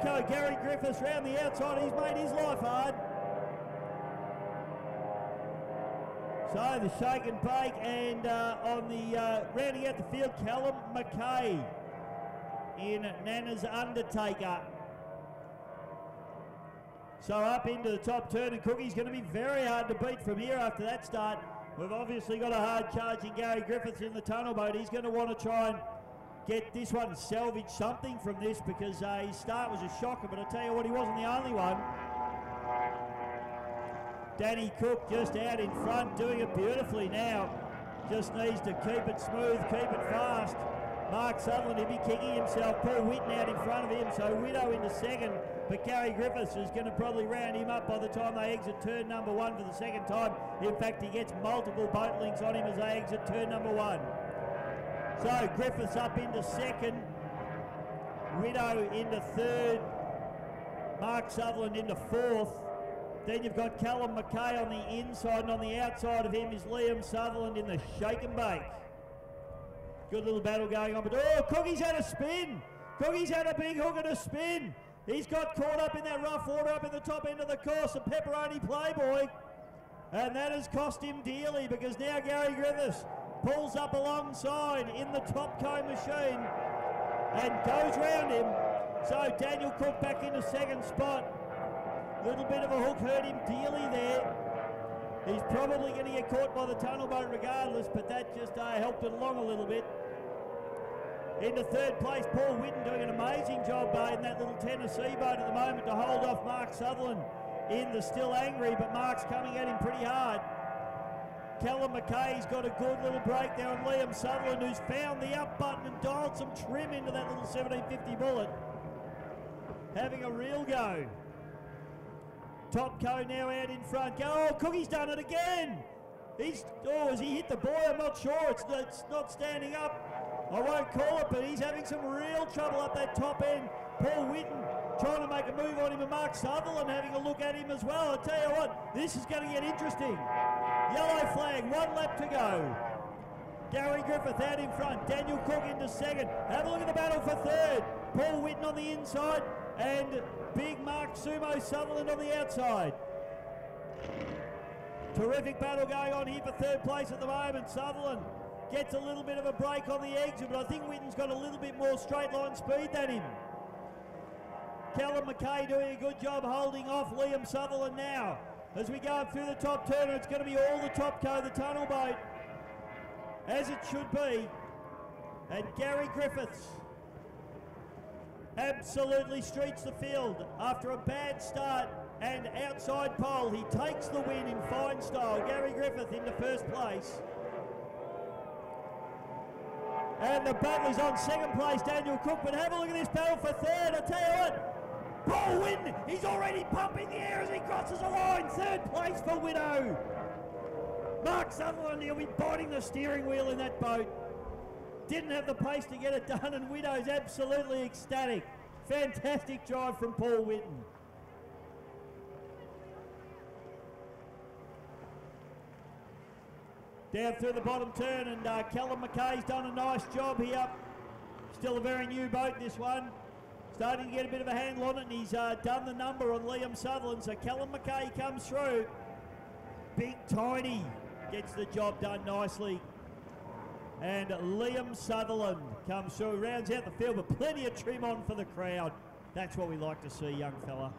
Gary Griffiths round the outside. He's made his life hard. So the shake and bake, and on the rounding out the field, Callum Mackay in Nannas Undertaker. So up into the top turn, and Cookie's going to be very hard to beat from here after that start. We've obviously got a hard charging Gary Griffiths in the tunnel boat. He's going to want to try and get this one and salvage something from this, because his start was a shocker, but I tell you what, he wasn't the only one. Danny Cook just out in front, doing it beautifully now. Just needs to keep it smooth, keep it fast. Mark Sutherland, he'll be kicking himself. Paul Whitten out in front of him, so Widow into second. But Gary Griffiths is going to probably round him up by the time they exit turn number one for the second time. In fact, he gets multiple boat links on him as they exit turn number one. So Griffiths up into second. Widow into third. Mark Sutherland into fourth. Then you've got Callum Mackay on the inside, and on the outside of him is Liam Sutherland in the shake and bake. Good little battle going on, but oh, Cookie's had a spin. Cookie's had a big hook and a spin. He's got caught up in that rough water up in the top end of the course, a Pepperoni Playboy. And that has cost him dearly, because now Gary Griffiths pulls up alongside in the top cone machine and goes round him. So Daniel Cook back into second spot. Little bit of a hook hurt him dearly there. He's probably going to get caught by the tunnel boat regardless, but that just helped it along a little bit. Into third place, Paul Whitten doing an amazing job in that little Tennessee boat at the moment to hold off Mark Sutherland in the Still Angry, but Mark's coming at him pretty hard. Callum Mackay's got a good little break there on Liam Sutherland, who's found the up button and dialed some trim into that little 1750 bullet. Having a real go. Top cone now out in front. Oh, Cookie's done it again. Has he hit the buoy? I'm not sure. It's not standing up. I won't call it, but he's having some real trouble up that top end. Paul Whitten trying to make a move on him, and Mark Sutherland having a look at him as well. I tell you what, this is going to get interesting. Yellow flag, 1 lap to go. Gary Griffith out in front. Daniel Cook into second. Have a look at the battle for third. Paul Whitten on the inside, and big Mark Sumo Sutherland on the outside. Terrific battle going on here for third place at the moment. Sutherland gets a little bit of a break on the exit, but I think Whitten's got a little bit more straight line speed than him. Callum Mackay doing a good job holding off Liam Sutherland now. As we go up through the top turn, it's going to be all the top co, the tunnel boat, as it should be. And Gary Griffiths absolutely streets the field after a bad start and outside pole. He takes the win in fine style. Gary Griffith into first place. And the battle is on second place, Daniel Cook. But have a look at this battle for third. I tell you what, Paul Whitten, he's already pumping the air as he crosses the line. Third place for Widow. Mark Sutherland, he'll be biting the steering wheel in that boat. Didn't have the pace to get it done, and Widow's absolutely ecstatic. Fantastic drive from Paul Whitten. Down through the bottom turn, and Callum Mackay's done a nice job here. Still a very new boat, this one. Starting to get a bit of a handle on it, and he's done the number on Liam Sutherland. So Callum Mackay comes through. Big Tiny gets the job done nicely. And Liam Sutherland comes through, rounds out the field, but plenty of trim on for the crowd. That's what we like to see, young fella.